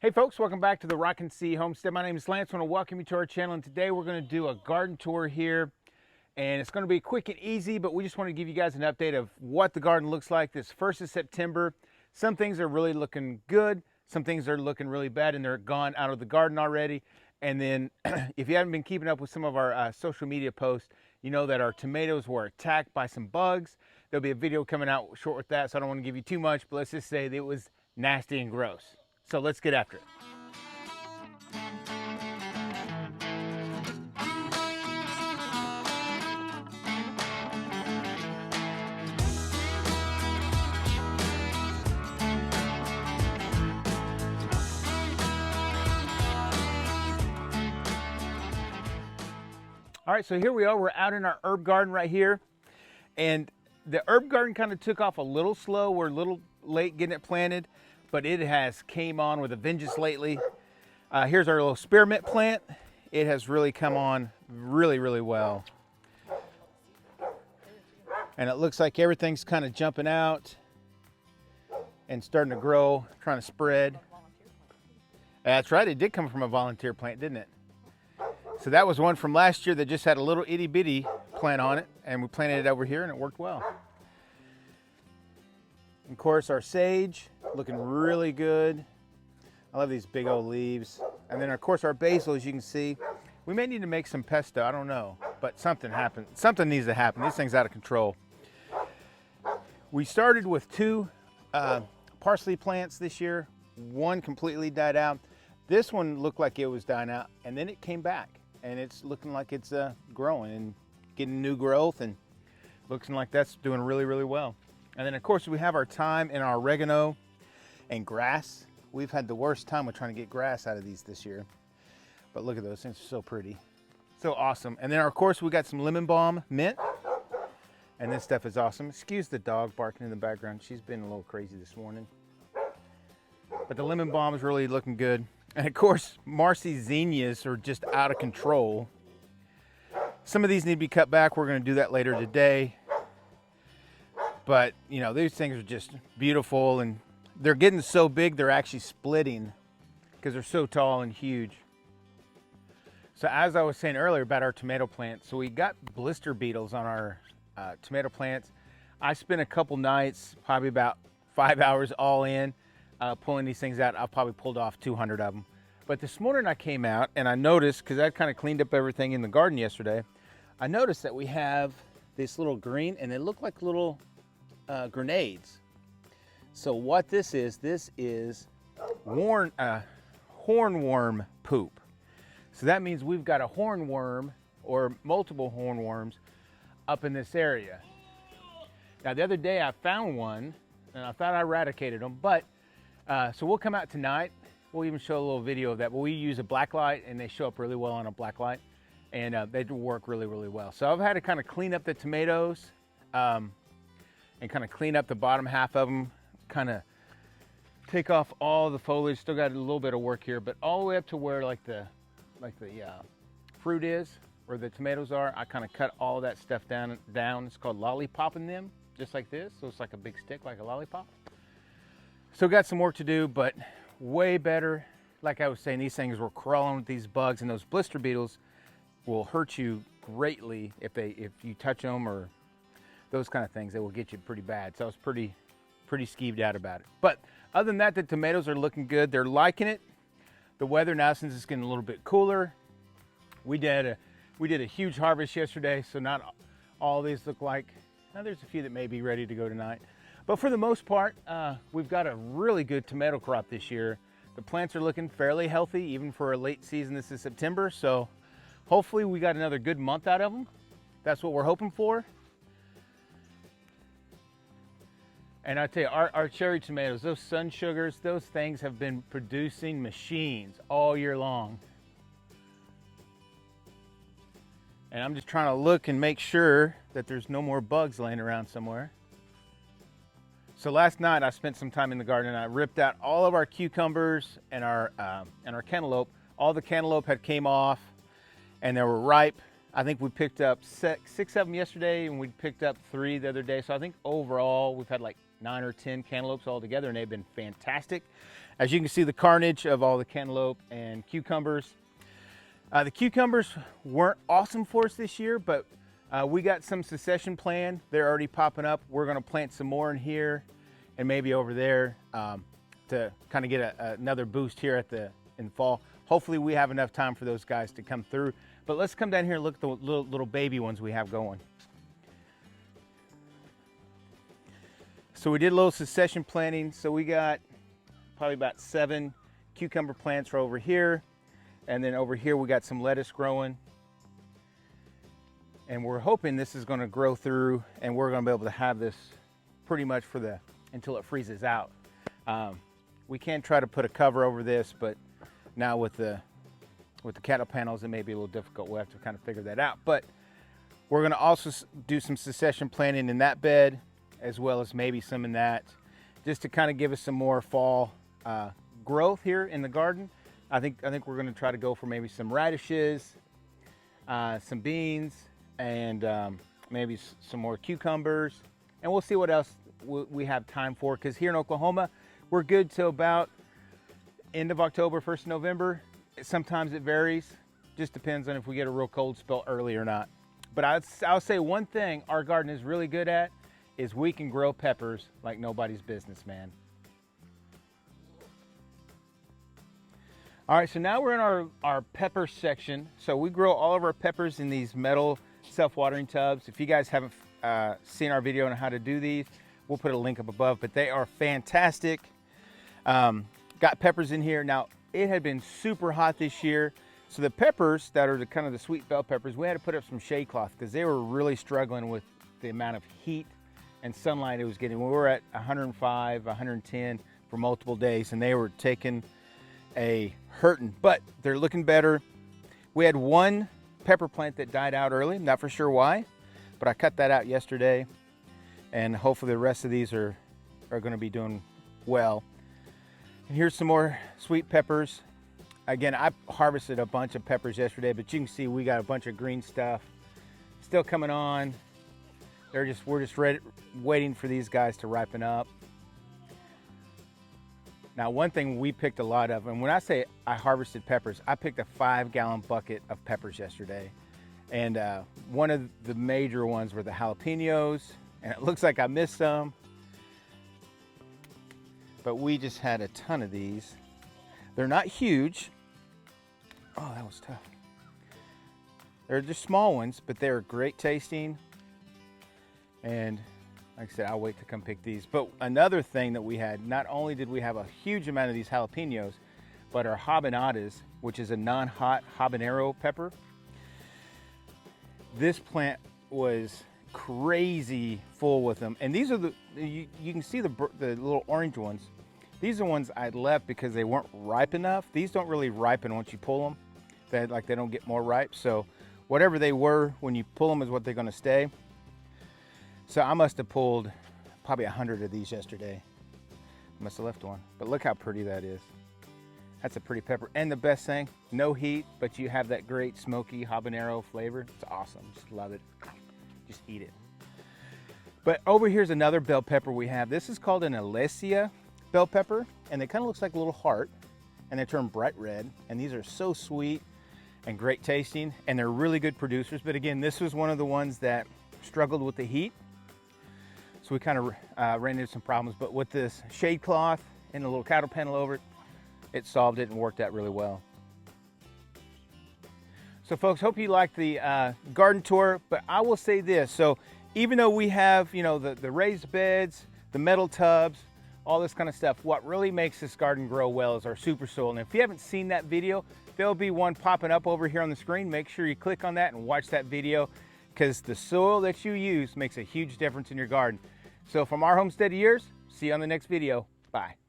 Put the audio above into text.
Hey folks, welcome back to the Rock and See Homestead. My name is Lance. I want to welcome you to our channel, and today we're going to do a garden tour here, and it's going to be quick and easy, but we just want to give you guys an update of what the garden looks like this 1st of September. Some things are really looking good, some things are looking really bad, and they're gone out of the garden already. And then if you haven't been keeping up with some of our social media posts, you know that our tomatoes were attacked by some bugs. There'll be a video coming out short with that, so I don't want to give you too much, but let's just say that it was nasty and gross. So let's get after it. All right, so here we are. We're out in our herb garden right here. And the herb garden kind of took off a little slow. We're a little late getting it planted, but it has came on with a vengeance lately. Here's our little spearmint plant. It has really come on really well. And it looks like everything's kind of jumping out and starting to grow, trying to spread. That's right, it did come from a volunteer plant, didn't it? So that was one from last year that just had a little itty bitty plant on it, and we planted it over here and it worked well. Of course, our sage, looking really good. I love these big old leaves. And then of course our basil, as you can see, we may need to make some pesto, I don't know, but something happened. Something needs to happen. This thing's out of control. We started with 2 parsley plants this year. One completely died out. This one looked like it was dying out, and then it came back, and it's looking like it's growing and getting new growth, and looking like that's doing really well. And then of course we have our thyme and our oregano and grass. We've had the worst time with trying to get grass out of these this year. But look at those things, are so pretty. So awesome. And then of course we got some lemon balm mint. And this stuff is awesome. Excuse the dog barking in the background. She's been a little crazy this morning. But the lemon balm is really looking good. And of course, Marcy zinnias are just out of control. Some of these need to be cut back. We're going to do that later today. But, you know, these things are just beautiful, and they're getting so big they're actually splitting because they're so tall and huge. So as I was saying earlier about our tomato plants, so we got blister beetles on our tomato plants. I spent a couple nights, probably about 5 hours all in, pulling these things out. I've probably pulled off 200 of them. But this morning I came out and I noticed, because I kind of cleaned up everything in the garden yesterday, I noticed that we have this little green, and they look like little grenades. So what this is hornworm poop. So that means we've got a hornworm or multiple hornworms up in this area. Now the other day I found one and I thought I eradicated them, but so we'll come out tonight. We'll even show a little video of that, but we use a black light and they show up really well on a black light, and they do work really well. So I've had to kind of clean up the tomatoes and kind of clean up the bottom half of them, kind of take off all the foliage. Still got a little bit of work here, but all the way up to where like the fruit is, where the tomatoes are, I kind of cut all that stuff down. It's called lollipopping them, just like this. So it's like a big stick, like a lollipop. Still got some work to do, but way better. Like I was saying, these things were crawling with these bugs, and those blister beetles will hurt you greatly if you touch them or those kind of things. They will get you pretty bad. So I was pretty skeeved out about it. But other than that, the tomatoes are looking good. They're liking it. The weather now, since it's getting a little bit cooler, we did a huge harvest yesterday, so not all these look like, now there's a few that may be ready to go tonight. But for the most part, we've got a really good tomato crop this year. The plants are looking fairly healthy, even for a late season. This is September, so hopefully we got another good month out of them. That's what we're hoping for. And I tell you, our cherry tomatoes, those sun sugars, those things have been producing machines all year long. And I'm just trying to look and make sure that there's no more bugs laying around somewhere. So last night I spent some time in the garden and I ripped out all of our cucumbers and our cantaloupe. All the cantaloupe had came off and they were ripe. I think we picked up six of them yesterday, and we picked up 3 the other day. So I think overall we've had like 9 or 10 cantaloupes all together, and they've been fantastic. As you can see, the carnage of all the cantaloupe and cucumbers. The cucumbers weren't awesome for us this year, but we got some succession planned. They're already popping up. We're gonna plant some more in here and maybe over there to kind of get another boost here in fall. Hopefully we have enough time for those guys to come through. But let's come down here and look at the little baby ones we have going. So we did a little succession planting. So we got probably about 7 cucumber plants right over here. And then over here we got some lettuce growing. And we're hoping this is gonna grow through and we're gonna be able to have this pretty much until it freezes out. We can try to put a cover over this, but now with the cattle panels, it may be a little difficult. We'll have to kind of figure that out. But we're gonna also do some succession planting in that bed, as well as maybe some in that, just to kind of give us some more fall growth here in the garden. I think we're gonna try to go for maybe some radishes, some beans, and maybe some more cucumbers. And we'll see what else we have time for, because here in Oklahoma, we're good till about end of October, 1st of November. Sometimes it varies, just depends on if we get a real cold spell early or not. But I'll say one thing our garden is really good at is we can grow peppers like nobody's business, man. All right, so now we're in our pepper section. So we grow all of our peppers in these metal self-watering tubs. If you guys haven't seen our video on how to do these, we'll put a link up above, but they are fantastic. Got peppers in here. Now, it had been super hot this year, so the peppers that are kind of the sweet bell peppers, we had to put up some shade cloth because they were really struggling with the amount of heat and sunlight it was getting. We were at 105, 110 for multiple days, and they were taking a hurting, but they're looking better. We had one pepper plant that died out early, not for sure why, but I cut that out yesterday, and hopefully the rest of these are going to be doing well. And here's some more sweet peppers. Again, I harvested a bunch of peppers yesterday, but you can see we got a bunch of green stuff still coming on. We're just ready, waiting for these guys to ripen up. Now, one thing we picked a lot of, and when I say I harvested peppers, I picked a 5-gallon bucket of peppers yesterday. And one of the major ones were the jalapenos, and it looks like I missed some. But we just had a ton of these. They're not huge. Oh, that was tough. They're just small ones, but they're great tasting. And like I said, I'll wait to come pick these. But another thing that we had, not only did we have a huge amount of these jalapenos, but our habanadas, which is a non-hot habanero pepper. This plant was crazy full with them. And these are you can see the little orange ones. These are ones I left because they weren't ripe enough. These don't really ripen once you pull them. They don't get more ripe. So whatever they were when you pull them is what they're gonna stay. So I must have pulled probably 100 of these yesterday. I must have left one, but look how pretty that is. That's a pretty pepper. And the best thing, no heat, but you have that great smoky habanero flavor. It's awesome, just love it. Just eat it. But over here's another bell pepper we have. This is called an Alesia bell pepper, and it kind of looks like a little heart, and they turn bright red. And these are so sweet and great tasting, and they're really good producers. But again, this was one of the ones that struggled with the heat. So we kind of ran into some problems, but with this shade cloth and a little cattle panel over it, it solved it and worked out really well. So folks, hope you liked the garden tour, but I will say this. So even though we have, you know, the raised beds, the metal tubs, all this kind of stuff, what really makes this garden grow well is our super soil. And if you haven't seen that video, there'll be one popping up over here on the screen. Make sure you click on that and watch that video, because the soil that you use makes a huge difference in your garden. So from our homestead years, see you on the next video. Bye.